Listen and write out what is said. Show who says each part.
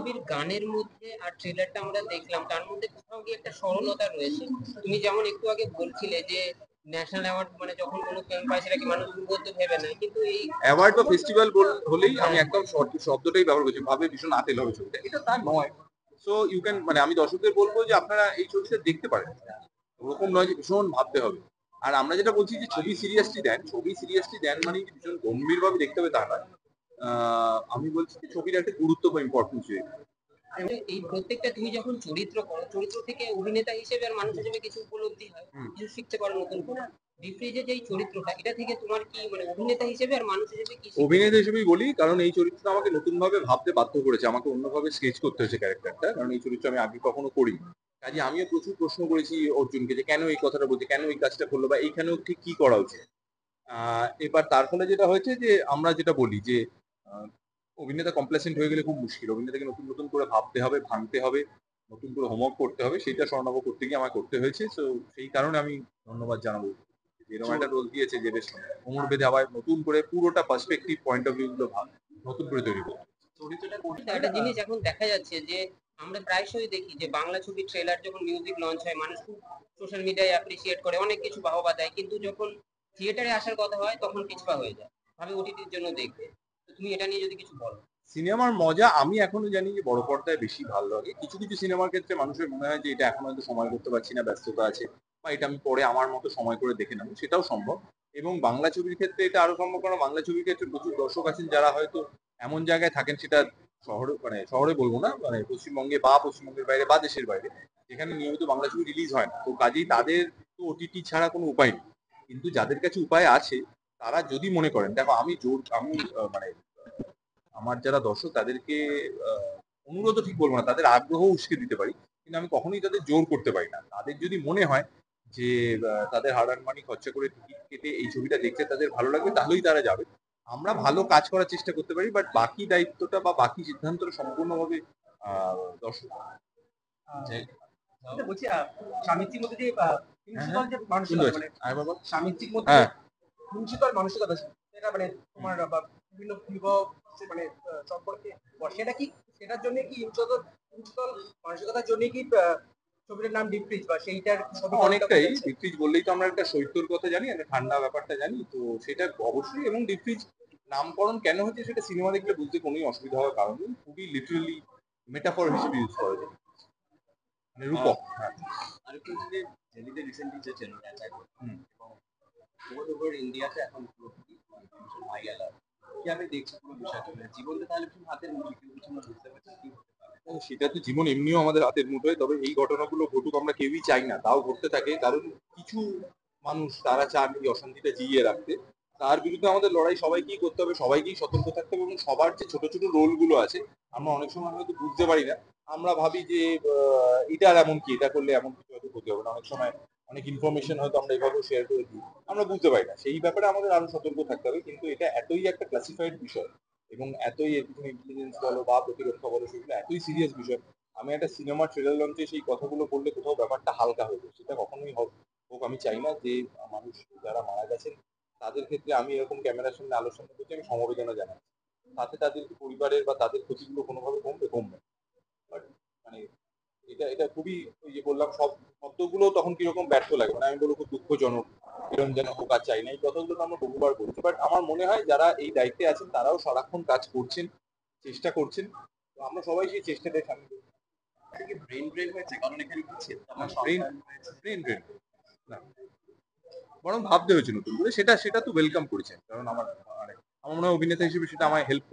Speaker 1: ছবির গানের মধ্যে আর ট্রেলারটা আমরা দেখলাম, তার মধ্যে কোথাও গিয়ে একটা সরলতা রয়েছে। তুমি যেমন একটু আগে বলছিলে যে ন্যাশনাল অ্যাওয়ার্ড মানে যখন কোনো ফিল্ম পায় সেটাকে মানুষ দুর্বোধ্য ভেবে নেয়, কিন্তু এই
Speaker 2: অ্যাওয়ার্ড বা ফেস্টিভ্যাল হলেই আমি
Speaker 1: হ্যাঁ,
Speaker 2: একদম শব্দটাই ব্যবহার করছি, ভাবে ভীষণ আতেল হবে ছবিটা, এটা তা নয়। সো ইউ ক্যান, মানে আমি দর্শকদের বলবো যে আপনারা এই ছবিটা দেখতে পারেন, ওরকম নয় যে ভীষণ ভাবতে হবে। আর আমরা যেটা বলছি যে ছবি সিরিয়াসলি দেন মানে যে ভীষণ গম্ভীর ভাবে দেখতে হবে তা নয়। আমি বলছি যে ছবির একটা গুরুত্ব বা ইম্পর্টেন্স।
Speaker 1: এই প্রত্যেকটা তুমি যখন চরিত্র করো, চরিত্র থেকে অভিনেতা হিসেবে আর মানুষ হিসেবে কিছু উপলব্ধি হয়, কিছু শিখতে পারো নতুন করে। ডিফ্রিজের যে এই চরিত্রটা, এটা থেকে তোমার কি মানে অভিনেতা হিসেবে আর মানুষ হিসেবে কি শিখতে
Speaker 2: অভিনেতা
Speaker 1: পারো?
Speaker 2: হিসেবেই বলি, কারণ এই চরিত্রটা আমাকে নতুন ভাবে ভাবতে বাধ্য করেছে, আমাকে অন্যভাবে স্কেচ করতে হয়েছে ক্যারেক্টারটা, কারণ এই চরিত্র আমি আগে কখনো করিনি। কাজে আমিও প্রচুর প্রশ্ন করেছি অর্জুনকে যে কেন এই কথাটা বলছে, কেন এই কাজটা করলো, বা এইখানেও ঠিক কি করা উচিত। এবার তার ফলে যেটা হয়েছে যে আমরা যেটা বলি যে আহ, অভিনেতা কমপ্লেসেন্ট হয়ে গেলে খুব মুশকিল, অভিনেতাকে নতুন নতুন করে ভাবতে হবে, ভাঙতে হবে, নতুন করে হোমওয়ার্ক করতে হবে, সেইটা স্বর্ণাভ করতে গিয়ে আমার করতে হয়েছে। তো সেই কারণে আমি ধন্যবাদ জানাবো যে এরকম একটা রোল দিয়েছে যে বেশ কোমর বেঁধে আবার নতুন করে পুরোটা পার্সপেক্টিভ পয়েন্ট অফ ভিউ গুলো নতুন করে তৈরি করতে।
Speaker 1: একটা জিনিস এখন দেখা যাচ্ছে যে আমরা প্রায়শই দেখি যে বাংলা ছবির ট্রেলার যখন মিউজিক লঞ্চ হয়, মানুষ খুব সোশ্যাল মিডিয়ায় অ্যাপ্রিসিয়েট করে, অনেক কিছু বাহবা দেয়, কিন্তু যখন থিয়েটারে আসার কথা হয় তখন পিছপা হয়ে যায়, ভাবে ওটিটির জন্য দেখবে। তো তুমি এটা নিয়ে যদি কিছু বলো।
Speaker 2: সিনেমার মজা আমি এখনো জানি যে বড় পর্দায় বেশি ভালো লাগে। কিছু কিছু সিনেমার ক্ষেত্রে মানুষের মনে হয় যে এটা এখন হয়তো সময় করতে পারছি না, ব্যস্ততা আছে, বা এটা আমি পরে আমার মতো সময় করে দেখে নেবো, সেটাও সম্ভব। এবং বাংলা ছবির ক্ষেত্রে এটা আরো সম্ভব, কারণ বাংলা ছবির ক্ষেত্রে প্রচুর দর্শক আছেন যারা হয়তো এমন জায়গায় থাকেন, সেটা শহরে, মানে শহরে বলবো না, মানে পশ্চিমবঙ্গে বা পশ্চিমবঙ্গের বাইরে বা দেশের বাইরে, যেখানে নিয়মিত বাংলা ছবি রিলিজ হয় না। তো কাজেই তাদের তো ওটিটি ছাড়া কোনো উপায় নেই। কিন্তু যাদের কাছে উপায় আছে, তারা যদি মনে করেন, দেখো আমি মানে আমার যারা দর্শক তাদেরকে অনুরোধও ঠিক বলবো না, তাদের আগ্রহ উস্কে দিতে পারি, কিন্তু আমি কখনোই তাদের জোর করতে পারি না। তাদের যদি মনে হয় যে তাদের হার্ড আর্ন মানি খরচা করে টিকিট কেটে এই ছবিটা দেখতে তাদের ভালো লাগবে, তাহলেই তারা যাবে। আমরা ভালো কাজ করার চেষ্টা করতে পারি, বাট বাকি দায়িত্বটা বা বাকি সিদ্ধান্তটা সম্পূর্ণভাবে দর্শক।
Speaker 3: বলছি স্বামীর মধ্যে যে
Speaker 2: হ্যাঁ হ্যাঁ,
Speaker 3: হিংসুটল যে
Speaker 2: শুনতে
Speaker 3: মানসিকতা
Speaker 2: পাচ্ছি,
Speaker 3: মানে
Speaker 2: আয় বাবা।
Speaker 3: স্বামীর মধ্যে যে
Speaker 2: হ্যাঁ।
Speaker 3: হিংসুটল মানসিকতা সেটা মানে তোমার বা বিভিন্ন বিবাহ মানে সম্পর্কে সেটা কি, সেটার জন্য কি হিংসুটল মানসিকতার জন্য কি ছবিটার নাম ডিফ্রিজ বা সেইটার সমীকরণটা
Speaker 2: অনেকটাই
Speaker 3: বোঝাচ্ছে?
Speaker 2: ডিফ্রিজ বললেই তো আমরা একটা শৈত্যর কথা জানি, একটা ঠান্ডা ব্যাপারটা জানি, তো সেটা অবশ্যই। এবং ডিফ্রিজ নামকরণ কেন হচ্ছে সেটা সিনেমা দেখলে বুঝতে কোনোই অসুবিধা হওয়ার কারণ নেই, খুবই লিটারালি মেটাফর হিসেবে ইউজ করা যায়, মানে রূপক। হ্যাঁ।
Speaker 4: আরেকটু হচ্ছে যে দিল্লিতে রিসেন্টলি যে ট্রেলারটা অ্যাটাক এবং ওভার ওভার ইন্ডিয়াতে এখন পুরোপুরি ভীষণ ভাইরাল আর কি আমি দেখছি পুরো বিষয়টা মানে জীবনটা তাহলে ভীষণ হাতের মুঠোয়, কেউ কিছু না বুঝতে পারছি কি হতে পারে।
Speaker 2: সেটা তো জীবন এমনিও আমাদের হাতের মুঠোয়, তবে এই ঘটনাগুলো ঘটুক আমরা কেউই চাই না, তাও ঘটতে থাকে, কারণ কিছু মানুষ তারা চান এই অশান্তিটা জিইয়ে রাখতে। তার বিরুদ্ধে আমাদের লড়াই সবাইকেই করতে হবে, সবাইকেই সতর্ক থাকতে হবে, এবং সবার যে ছোট ছোট রোল গুলো আছে আমরা অনেক সময় হয়তো বুঝতে পারি না। আমরা ভাবি যে এটা আর এমন কি, এটা করলে এমন কিছু হয়তো ক্ষতি হবে না, অনেক সময় অনেক ইনফরমেশন হয়তো আমরা এভাবে শেয়ার করে দিই, আমরা বুঝতে পারি না, সেই ব্যাপারে আমাদের আরো সতর্ক থাকতে হবে। কিন্তু এটা এতই একটা ক্লাসিফাইড বিষয়, এবং এতই আর্টিফিশিয়াল ইন্টেলিজেন্স বলো বা প্রতিরক্ষা বলো, সেগুলো এতই সিরিয়াস বিষয়। আমি একটা সিনেমার ট্রেলার লঞ্চে সেই কথাগুলো বললে কোথাও ব্যাপারটা হালকা হয়ে যায়, সেটা কখনোই হোক আমি চাই না। যে মানুষ যারা মারা গেছেন তাদের ক্ষেত্রে আমি এরকম ক্যামেরার সামনে আলোর সামনে করছি, আমি সমবেদনা জানাই, তাতে তাদের পরিবারের বা তাদের ক্ষতিগুলো কোনোভাবে কমবে। বাট মানে এটা এটা খুবই, ওই যে বললাম, সব শব্দগুলো তখন কিরকম ব্যর্থ লাগে, মানে আমি বলবো খুব দুঃখজনক, এরকম যেন হোক আর চাই না, এই কথাগুলো তো আমরা বহুবার বলছি। বাট আমার মনে হয় যারা এই দায়িত্বে আছেন তারাও সারাক্ষণ কাজ করছেন, চেষ্টা করছেন, তো আমরা সবাই সেই চেষ্টাতে সামিল।
Speaker 4: এটা কি ব্রেন ড্রেন হয়েছে, কারণ এখানে কি আমার
Speaker 2: ব্রেন
Speaker 4: সন্তান হয়েছে।
Speaker 2: ব্রেন ড্রেন না, বরং ভাবতে হয়েছে নতুন করে, সেটা সেটা তো ওয়েলকাম করেছেন, কারণ আমার মানে আমার মনে হয় অভিনেতা হিসেবে সেটা আমায় হেল্প